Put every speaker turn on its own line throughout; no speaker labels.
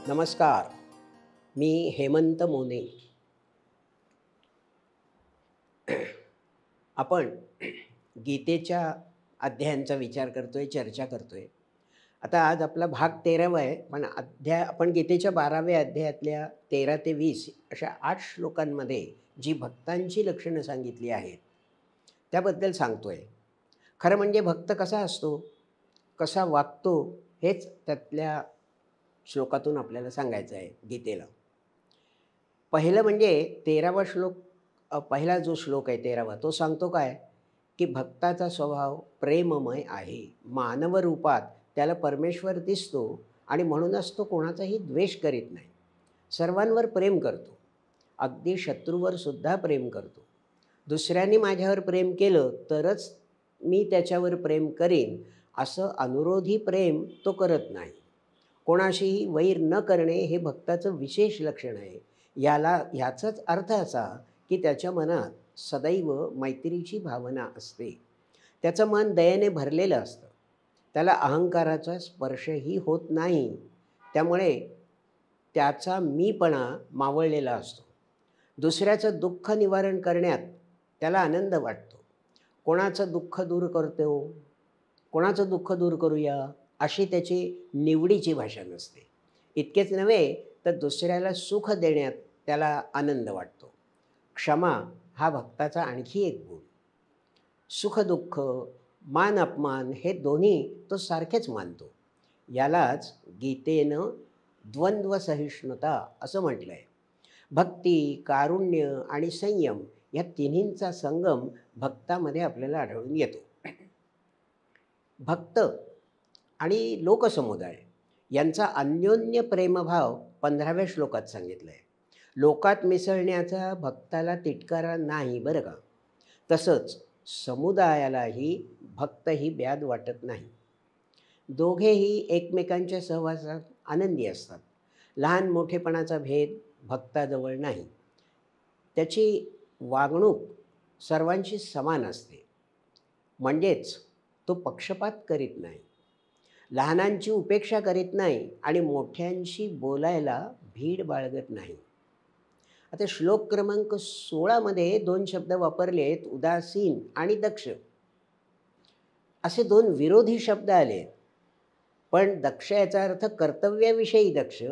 नमस्कार. मी हेमंत मोने. आपण गीतेच्या अध्यायांचा विचार करतोय, चर्चा करतोय. आता आज आपला भाग 13वा आहे, पण आपण गीतेच्या 12व्या अध्यायातल्या 13 ते 20 अशा 8 श्लोकांमध्ये जी भक्तांची लक्षणं सांगितली आहेत, त्याबद्दल सांगतोय. खरं म्हणजे भक्त कसा असतो, कसा वागतो, हेच त्यातल्या श्लोकातून आपल्याला सांगायचं आहे गीतेला. पहिलं म्हणजे 13वा श्लोक, पहिला जो श्लोक आहे 13वा, तो सांगतो काय, की भक्ताचा स्वभाव प्रेममय आहे. मानव रूपात त्याला परमेश्वर दिसतो आणि म्हणूनच तो कोणाचाही द्वेष करीत नाही. सर्वांवर प्रेम करतो, अगदी शत्रूवर सुद्धा प्रेम करतो. दुसऱ्यांनी माझ्यावर प्रेम केलं तरच मी त्याच्यावर प्रेम करीन, असं अनुरोधी प्रेम तो करत नाही. कोणाशीही वैर न करणे हे भक्ताचं विशेष लक्षण आहे. ह्याचाच अर्थ असा की त्याच्या मनात सदैव मैत्रीची भावना असते. त्याचं मन दयेने भरलेलं असतं. त्याला अहंकाराचा स्पर्शही होत नाही. त्यामुळे त्याचा मीपणा मावळलेला असतो. दुसऱ्याचं दुःख निवारण करण्यात त्याला आनंद वाटतो. कोणाचं दुःख दूर करतो, कोणाचं दुःख दूर करूया, अशी त्याची निवडीची भाषा नसते. इतकेच नव्हे तर दुसऱ्याला सुख देण्यात त्याला आनंद वाटतो. क्षमा हा भक्ताचा आणखी एक गुण. सुखदुःख, मान अपमान हे दोन्ही तो सारखेच मानतो. यालाच गीतेनं द्वंद्व सहिष्णुता असं म्हटलं आहे. भक्ती, कारुण्य आणि संयम या तिन्हींचा संगम भक्तामध्ये आपल्याला आढळून येतो. भक्त आणि लोकसमुदाय यांचा अन्योन्य प्रेमभाव 15व्या श्लोकात सांगितला आहे. लोकात मिसळण्याचा भक्ताला तिटकारा नाही बरं का. तसंच समुदायालाही भक्तही ब्याद वाटत नाही. दोघेही एकमेकांच्या सहवासात आनंदी असतात. लहान मोठेपणाचा भेद भक्ताजवळ नाही. त्याची वागणूक सर्वांशी समान असते. म्हणजेच तो पक्षपात करीत नाही, लहानांची उपेक्षा करीत नाही आणि मोठ्यांशी बोलायला भीड बाळगत नाही. आता श्लोक क्रमांक 16मध्ये 2 शब्द वापरले आहेत, उदासीन आणि दक्ष. असे 2 विरोधी शब्द आले. पण दक्ष याचा अर्थ कर्तव्याविषयी दक्ष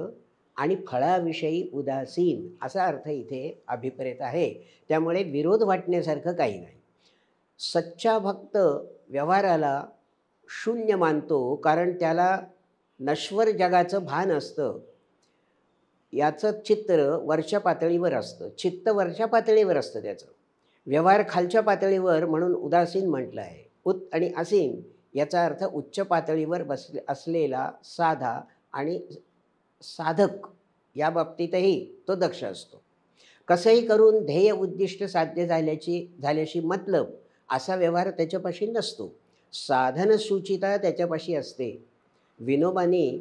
आणि फळाविषयी उदासीन असा अर्थ इथे अभिप्रेत आहे. त्यामुळे विरोध वाटण्यासारखं काही नाही. सच्चा भक्त व्यवहाराला शून्य मानतो, कारण त्याला नश्वर जगाचं भान असतं. याचं चित्र वरच्या पातळीवर असतं, चित्त वरच्या पातळीवर असतं त्याचं. व्यवहार खालच्या पातळीवर म्हणून उदासीन म्हटलं आहे. उत आणि असीन याचा अर्थ उच्च पातळीवर असलेला साधा आणि साधक, या बाबतीतही तो दक्ष असतो. कसंही करून ध्येय उद्दिष्ट साध्य झाल्याशी मतलब असा व्यवहार त्याच्यापाशी नसतो. साधनसूचिता त्याच्यापाशी असते. विनोबांनी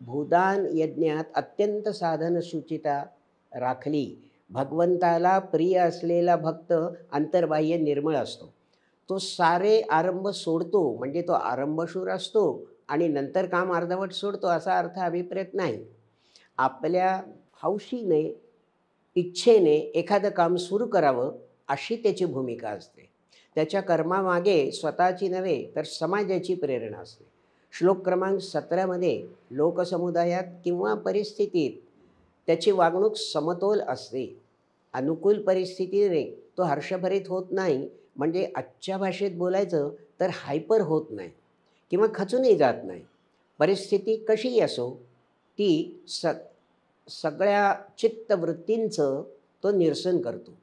भूदान यज्ञात अत्यंत साधनसूचिता राखली. भगवंताला प्रिय असलेला भक्त अंतर्बाह्य निर्मळ असतो. तो सारे आरंभ सोडतो, म्हणजे तो आरंभशूर असतो आणि नंतर काम अर्धवट सोडतो असा अर्थ अभिप्रेत नाही. आपल्या हौशीने, इच्छेने एखादं काम सुरू करावं अशी त्याची भूमिका असते. त्याच्या कर्मामागे स्वतःची नव्हे तर समाजाची प्रेरणा असते. श्लोक क्रमांक 17मध्ये लोकसमुदायात किंवा परिस्थितीत त्याची वागणूक समतोल असते. अनुकूल परिस्थितीने तो हर्षभरित होत नाही, म्हणजे आजच्या भाषेत बोलायचं तर हायपर होत नाही किंवा खचूनही जात नाही. परिस्थिती कशीही असो, ती सगळ्या चित्तवृत्तींचं तो निरसन करतो.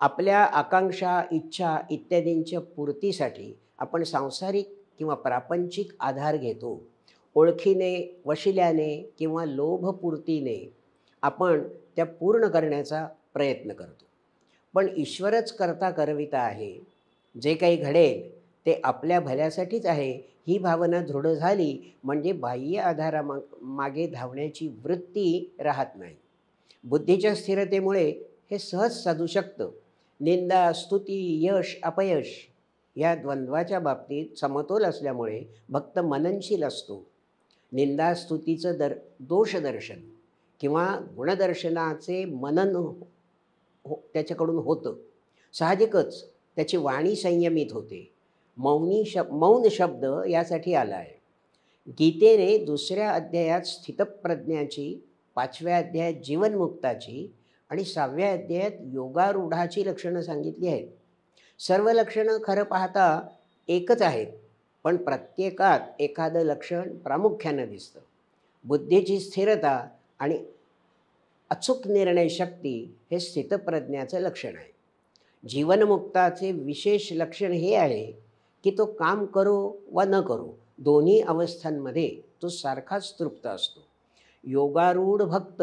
आपल्या आकांक्षा, इच्छा इत्यादींच्या पूर्तीसाठी आपण सांसारिक किंवा प्रापंचिक आधार घेतो. ओळखीने, वशिल्याने किंवा लोभपूर्तीने आपण त्या पूर्ण करण्याचा प्रयत्न करतो. पण ईश्वरच करता करविता आहे. जे काही घडेल ते आपल्या भल्यासाठीच आहे ही भावना दृढ झाली म्हणजे बाह्य आधारामागे धावण्याची वृत्ती राहत नाही. बुद्धीच्या स्थिरतेमुळे हे सहज साधू शकतं. निंदा, स्तुती, यश, अपयश या द्वंद्वाच्या बाबतीत समतोल असल्यामुळे भक्त मननशील असतो. निंदास्तुतीचं दोषदर्शन किंवा गुणदर्शनाचे मनन त्याच्याकडून होतं. साहजिकच त्याची वाणी संयमित होते. मौन शब्द यासाठी आला आहे. गीतेने 2ऱ्या अध्यायात स्थितप्रज्ञाची, 5व्या अध्यायात जीवनमुक्ताची आणि 6व्या अध्यायात योगारूढाची लक्षणं सांगितली आहेत. सर्व लक्षणं खरं पाहता एकच आहेत, पण प्रत्येकात एखादं लक्षण प्रामुख्यानं दिसतं. बुद्धीची स्थिरता आणि अचूक निर्णय शक्ती हे स्थितप्रज्ञाचं लक्षण आहे. जीवनमुक्ताचे विशेष लक्षण हे आहे की तो काम करो वा न करो, दोन्ही अवस्थांमध्ये तो सारखाच तृप्त असतो. योगारूढ भक्त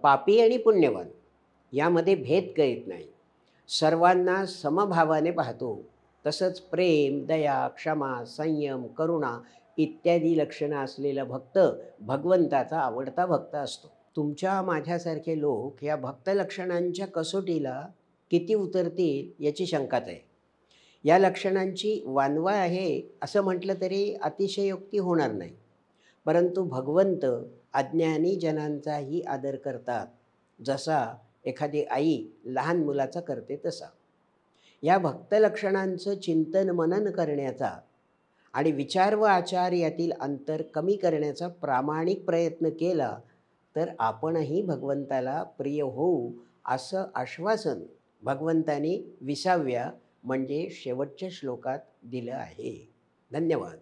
पापी आणि पुण्यवान यामध्ये भेद करीत नाही. सर्वांना समभावाने पाहतो. तसंच प्रेम, दया, क्षमा, संयम, करुणा इत्यादी लक्षणं असलेला भक्त भगवंताचा आवडता भक्त असतो. तुमच्या माझ्यासारखे लोक या भक्त लक्षणांच्या कसोटीला किती उतरतील याची शंकाच आहे. या लक्षणांची वानवा आहे असं म्हटलं तरी अतिशयोक्ती होणार नाही. परंतु भगवंत अज्ञानी जनांचाही आदर करतात, जसा एखादी आई लहान मुलाचा करते तसा. या भक्त लक्षणांचं चिंतन मनन करण्याचा आणि विचार व आचार यातील अंतर कमी करण्याचा प्रामाणिक प्रयत्न केला तर आपणही भगवंताला प्रिय होऊ असं आश्वासन भगवंतानी 20व्या म्हणजे शेवटच्या श्लोकात दिलं आहे. धन्यवाद.